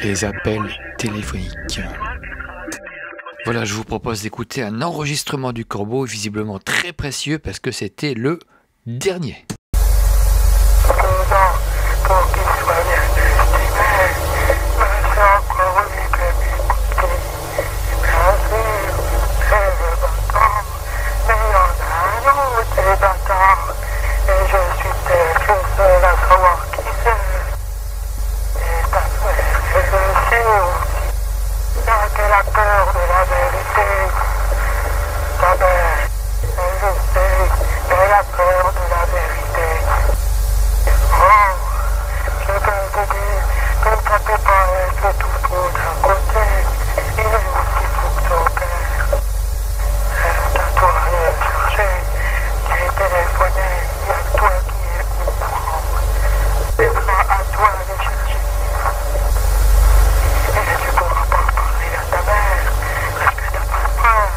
Les appels téléphoniques. Voilà, je vous propose d'écouter un enregistrement du corbeau, visiblement très précieux parce que c'était le dernier. Pour qu'il soit bien estimé, mais c'est encore lui que m'écouter. Bien sûr, c'est le bâtard, mais il y en a un autre des bâtards, et je suis peut-être le seul à savoir qui c'est. Et ta frère, je le sais aussi, bien qu'elle a peur de la vérité. Ta mère, je sais, elle a peur de la vérité. Oh, je peux te dire que ta pépin est tout fou d'un côté, il est aussi fou que ton père. C'est à toi de le chercher, j'ai téléphoné, il y a que toi qui es au courant. C'est pas à toi de chercher. Et tu pourras pas parler à ta mère, parce que t'as pas peur,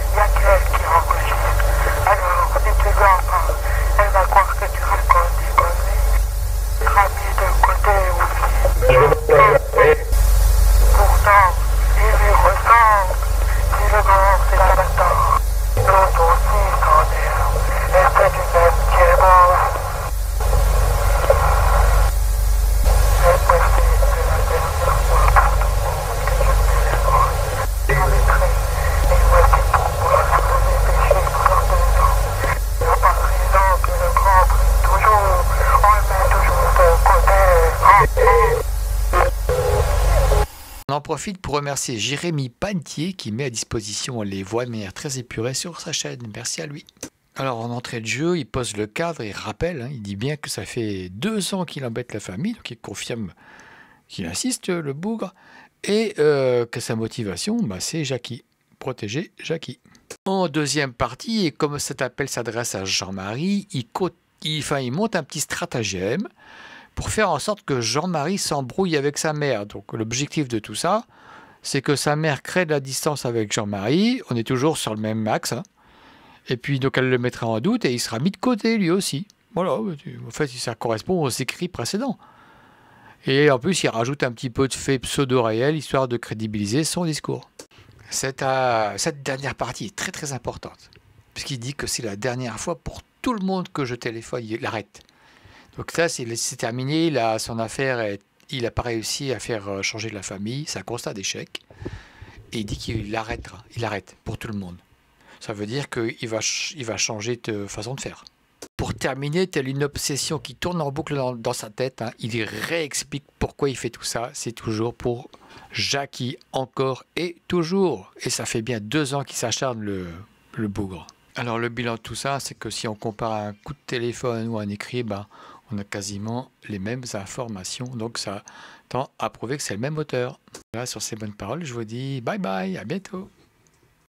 il y a qu'elle qui enregistre. Alors, si tu vas pas, elle va croire que tu racontes des conneries. Mis de côté aussi. Pourtant, il lui ressemble. Si le grand c'est la bâtard, l'autre aussi s'en est un. Et c'est du même qui est mort. Je profite de la dernière fois pour tout le monde que je téléphone. J'éviterai, et voici pourquoi je vous ai péché pendant 2 ans. Il n'y a pas de raison que le grand brille toujours. On le met toujours de côté. On en profite pour remercier Jérémy Pantier qui met à disposition les voix de manière très épurée sur sa chaîne. Merci à lui. Alors en entrée de jeu, il pose le cadre, il rappelle, il dit bien que ça fait 2 ans qu'il embête la famille, donc il confirme qu'il insiste, le bougre, et que sa motivation, c'est Jackie, protéger Jackie. En deuxième partie, et comme cet appel s'adresse à Jean-Marie, il monte un petit stratagème pour faire en sorte que Jean-Marie s'embrouille avec sa mère. Donc l'objectif de tout ça, c'est que sa mère crée de la distance avec Jean-Marie, on est toujours sur le même axe, et puis donc elle le mettra en doute et il sera mis de côté lui aussi. Voilà, en fait ça correspond aux écrits précédents. Et en plus il rajoute un petit peu de faits pseudo-réels, histoire de crédibiliser son discours. Cette dernière partie est très très importante, puisqu'il dit que c'est la dernière fois pour tout le monde que je téléphone, il arrête. Donc ça, c'est terminé, il a son affaire, il n'a pas réussi à faire changer de la famille, c'est un constat d'échec. Et il dit qu'il arrêtera, il arrête pour tout le monde. Ça veut dire qu'il va changer de façon de faire. Pour terminer, telle une obsession qui tourne en boucle dans sa tête, il réexplique pourquoi il fait tout ça. C'est toujours pour Jackie, encore et toujours. Et ça fait bien 2 ans qu'il s'acharne le bougre. Alors le bilan de tout ça, c'est que si on compare un coup de téléphone ou un écrit, on a quasiment les mêmes informations, donc ça tend à prouver que c'est le même auteur. Là, sur ces bonnes paroles, je vous dis bye bye, à bientôt.